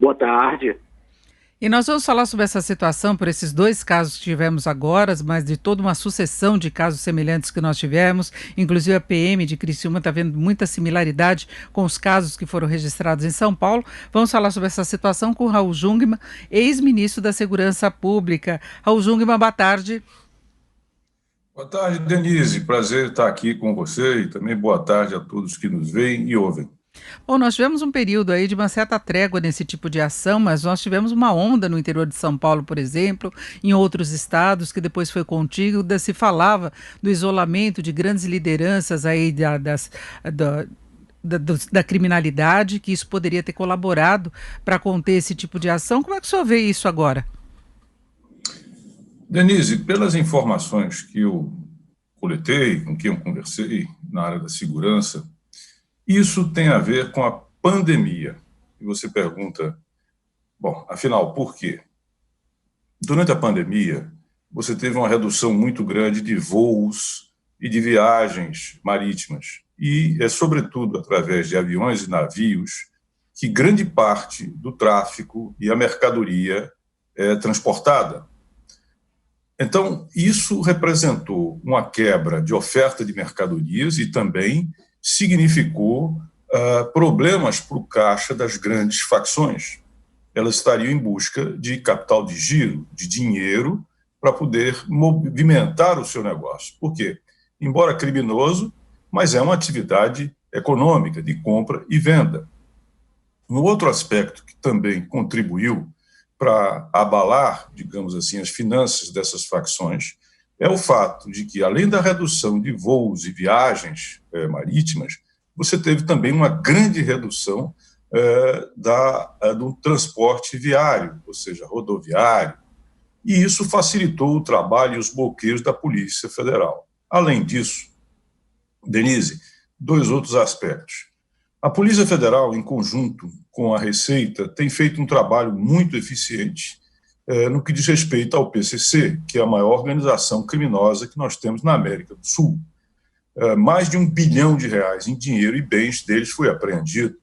Boa tarde. E nós vamos falar sobre essa situação, por esses dois casos que tivemos agora, mas de toda uma sucessão de casos semelhantes que nós tivemos, inclusive a PM de Criciúma está vendo muita similaridade com os casos que foram registrados em São Paulo. Vamos falar sobre essa situação com Raul Jungmann, ex-ministro da Segurança Pública. Raul Jungmann, boa tarde. Boa tarde, Denise. Prazer estar aqui com você e também boa tarde a todos que nos veem e ouvem. Bom, nós tivemos um período aí de uma certa trégua nesse tipo de ação, mas nós tivemos uma onda no interior de São Paulo, por exemplo, em outros estados, que depois foi contida, se falava do isolamento de grandes lideranças aí da criminalidade, que isso poderia ter colaborado para conter esse tipo de ação. Como é que o senhor vê isso agora? Denise, pelas informações que eu coletei, com quem eu conversei na área da segurança, isso tem a ver com a pandemia. E você pergunta, bom, afinal, por quê? Durante a pandemia, você teve uma redução muito grande de voos e de viagens marítimas. E é sobretudo através de aviões e navios que grande parte do tráfico e a mercadoria é transportada. Então, isso representou uma quebra de oferta de mercadorias e também significou problemas para o caixa das grandes facções. Elas estariam em busca de capital de giro, de dinheiro, para poder movimentar o seu negócio. Por quê? Embora criminoso, mas é uma atividade econômica de compra e venda. Um outro aspecto que também contribuiu para abalar, digamos assim, as finanças dessas facções é o fato de que, além da redução de voos e viagens marítimas, você teve também uma grande redução do transporte viário, ou seja, rodoviário, e isso facilitou o trabalho e os bloqueios da Polícia Federal. Além disso, Denise, dois outros aspectos. A Polícia Federal, em conjunto com a Receita, tem feito um trabalho muito eficiente no que diz respeito ao PCC, que é a maior organização criminosa que nós temos na América do Sul. Mais de R$ 1 bilhão em dinheiro e bens deles foi apreendido.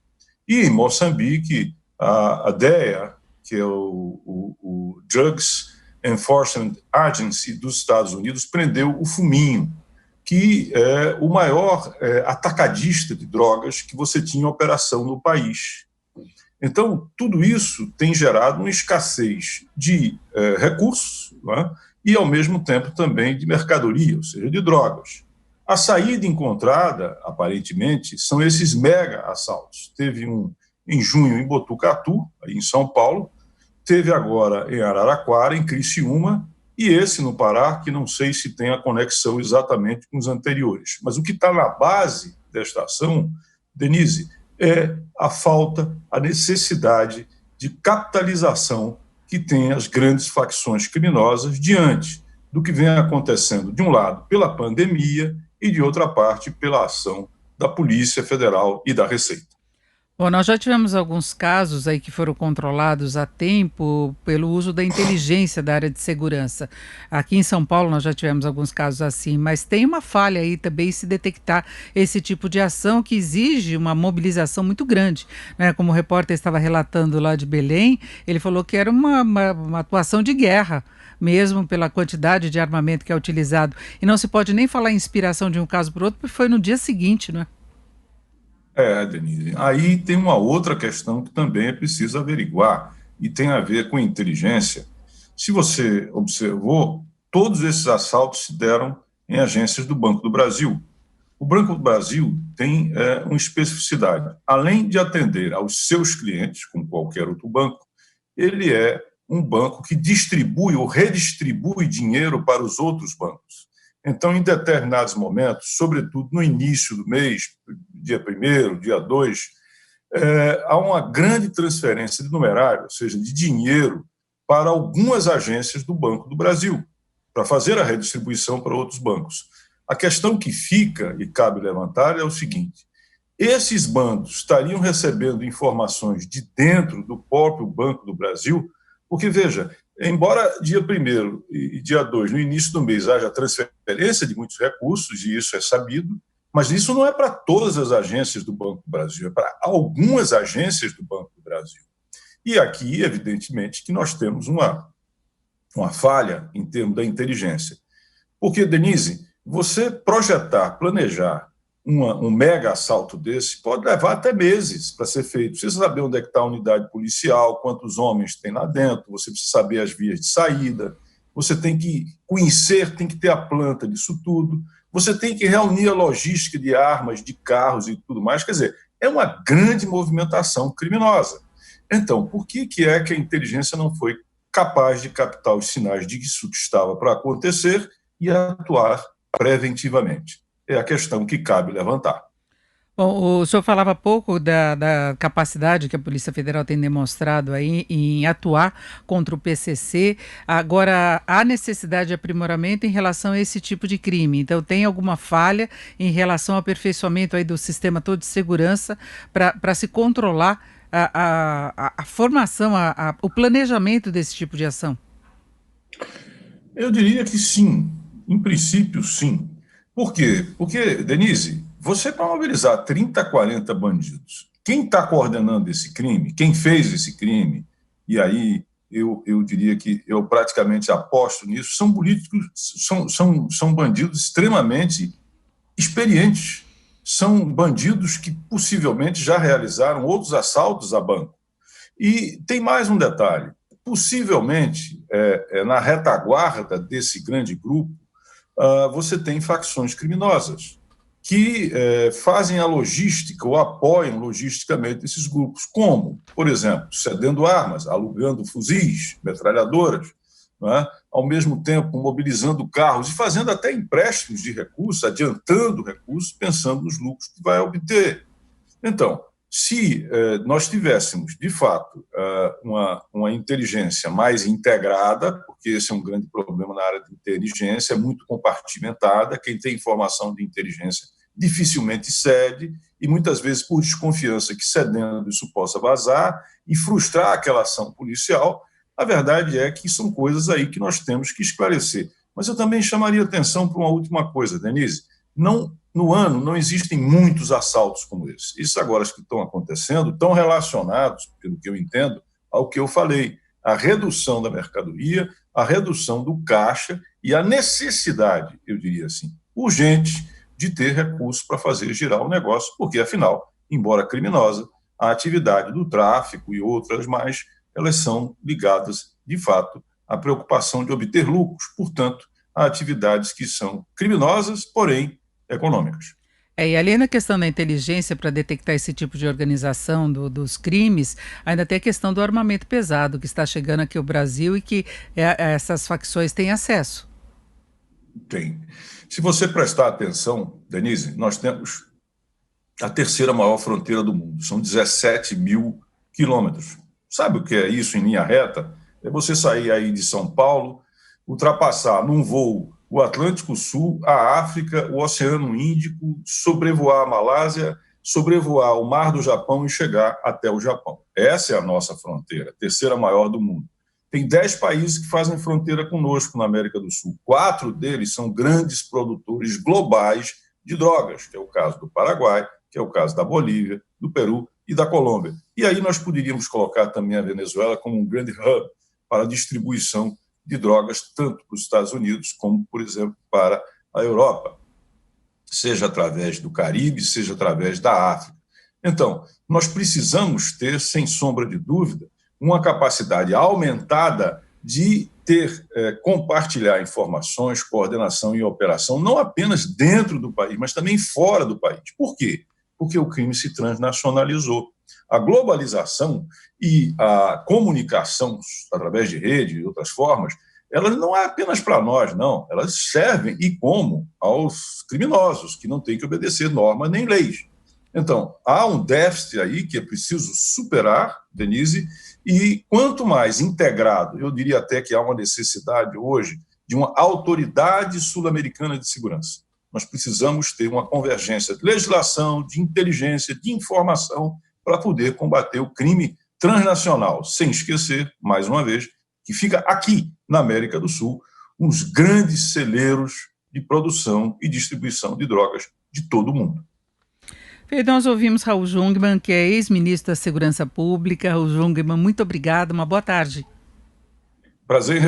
E em Moçambique, a DEA, que é o Drugs Enforcement Agency dos Estados Unidos, prendeu o Fuminho, que é o maior atacadista de drogas que você tinha em operação no país. Então, tudo isso tem gerado uma escassez de recursos, né, e, ao mesmo tempo, também de mercadoria, ou seja, de drogas. A saída encontrada, aparentemente, são esses mega assaltos. Teve um em junho em Botucatu, aí em São Paulo, teve agora em Araraquara, em Criciúma, e esse no Pará, que não sei se tem a conexão exatamente com os anteriores. Mas o que está na base desta ação, Denise, é a falta, a necessidade de capitalização que tem as grandes facções criminosas diante do que vem acontecendo, de um lado, pela pandemia e, de outra parte, pela ação da Polícia Federal e da Receita. Bom, nós já tivemos alguns casos aí que foram controlados a tempo pelo uso da inteligência da área de segurança. Aqui em São Paulo nós já tivemos alguns casos assim, mas tem uma falha aí também se detectar esse tipo de ação que exige uma mobilização muito grande, né? Como o repórter estava relatando lá de Belém, ele falou que era uma atuação de guerra, mesmo pela quantidade de armamento que é utilizado. E não se pode nem falar em inspiração de um caso para o outro, porque foi no dia seguinte, não é? Denise, aí tem uma outra questão que também é preciso averiguar e tem a ver com inteligência. Se você observou, todos esses assaltos se deram em agências do Banco do Brasil. O Banco do Brasil tem uma especificidade. Além de atender aos seus clientes, como qualquer outro banco, ele é um banco que distribui ou redistribui dinheiro para os outros bancos. Então, em determinados momentos, sobretudo no início do mês, dia 1º, dia 2, há uma grande transferência de numerário, ou seja, de dinheiro, para algumas agências do Banco do Brasil, para fazer a redistribuição para outros bancos. A questão que fica, e cabe levantar, é o seguinte: esses bancos estariam recebendo informações de dentro do próprio Banco do Brasil, porque, veja, embora dia 1º e dia 2, no início do mês, haja transferência de muitos recursos, e isso é sabido, mas isso não é para todas as agências do Banco do Brasil, é para algumas agências do Banco do Brasil. E aqui, evidentemente, que nós temos uma falha em termos da inteligência. Porque, Denise, você projetar, planejar um mega assalto desse pode levar até meses para ser feito. Você precisa saber onde é que está a unidade policial, quantos homens tem lá dentro, você precisa saber as vias de saída, você tem que conhecer, tem que ter a planta disso tudo, você tem que reunir a logística de armas, de carros e tudo mais. Quer dizer, é uma grande movimentação criminosa. Então, por que é que a inteligência não foi capaz de captar os sinais de que isso estava para acontecer e atuar preventivamente? É a questão que cabe levantar. Bom, o senhor falava pouco da capacidade que a Polícia Federal tem demonstrado aí em atuar contra o PCC. Agora, há necessidade de aprimoramento em relação a esse tipo de crime. Então, tem alguma falha em relação ao aperfeiçoamento aí do sistema todo de segurança para se controlar a formação, o planejamento desse tipo de ação? Eu diria que sim, em princípio sim. Por quê? Porque, Denise, você para mobilizar 30, 40 bandidos, quem está coordenando esse crime, quem fez esse crime, e aí eu diria que eu praticamente aposto nisso, são políticos, são bandidos extremamente experientes, são bandidos que possivelmente já realizaram outros assaltos a banco. E tem mais um detalhe, possivelmente, na retaguarda desse grande grupo, você tem facções criminosas que fazem a logística ou apoiam logisticamente esses grupos. Como? Por exemplo, cedendo armas, alugando fuzis, metralhadoras, não é? Ao mesmo tempo mobilizando carros e fazendo até empréstimos de recursos, adiantando recursos, pensando nos lucros que vai obter. Então, se nós tivéssemos, de fato, uma inteligência mais integrada, porque esse é um grande problema na área de inteligência, é muito compartimentada, quem tem informação de inteligência dificilmente cede, e muitas vezes por desconfiança que cedendo isso possa vazar e frustrar aquela ação policial, a verdade é que são coisas aí que nós temos que esclarecer. Mas eu também chamaria atenção para uma última coisa, Denise. No ano, não existem muitos assaltos como esse. Esses agora que estão acontecendo estão relacionados, pelo que eu entendo, ao que eu falei, a redução da mercadoria, a redução do caixa e a necessidade, eu diria assim, urgente de ter recursos para fazer girar o negócio, porque, afinal, embora criminosa, a atividade do tráfico e outras mais, elas são ligadas, de fato, à preocupação de obter lucros, portanto, a atividades que são criminosas, porém econômicas. E além da questão da inteligência para detectar esse tipo de organização dos crimes, ainda tem a questão do armamento pesado que está chegando aqui ao Brasil e que essas facções têm acesso. Tem. Se você prestar atenção, Denise, nós temos a terceira maior fronteira do mundo, são 17 mil quilômetros. Sabe o que é isso em linha reta? É você sair aí de São Paulo, ultrapassar num voo o Atlântico Sul, a África, o Oceano Índico, sobrevoar a Malásia, sobrevoar o Mar do Japão e chegar até o Japão. Essa é a nossa fronteira, a terceira maior do mundo. Tem 10 países que fazem fronteira conosco na América do Sul. 4 deles são grandes produtores globais de drogas, que é o caso do Paraguai, que é o caso da Bolívia, do Peru e da Colômbia. E aí nós poderíamos colocar também a Venezuela como um grande hub para a distribuição de drogas, tanto para os Estados Unidos como, por exemplo, para a Europa, seja através do Caribe, seja através da África. Então, nós precisamos ter, sem sombra de dúvida, uma capacidade aumentada de compartilhar informações, coordenação e operação, não apenas dentro do país, mas também fora do país. Por quê? Porque o crime se transnacionalizou. A globalização e a comunicação através de rede e outras formas, elas não é apenas para nós, não. Elas servem e como aos criminosos, que não têm que obedecer normas nem leis. Então, há um déficit aí que é preciso superar, Denise, e quanto mais integrado, eu diria até que há uma necessidade hoje de uma autoridade sul-americana de segurança. Nós precisamos ter uma convergência de legislação, de inteligência, de informação, para poder combater o crime transnacional, sem esquecer, mais uma vez, que fica aqui, na América do Sul, uns grandes celeiros de produção e distribuição de drogas de todo o mundo. E nós ouvimos Raul Jungmann, que é ex-ministro da Segurança Pública. Raul Jungmann, muito obrigada, uma boa tarde. Prazer em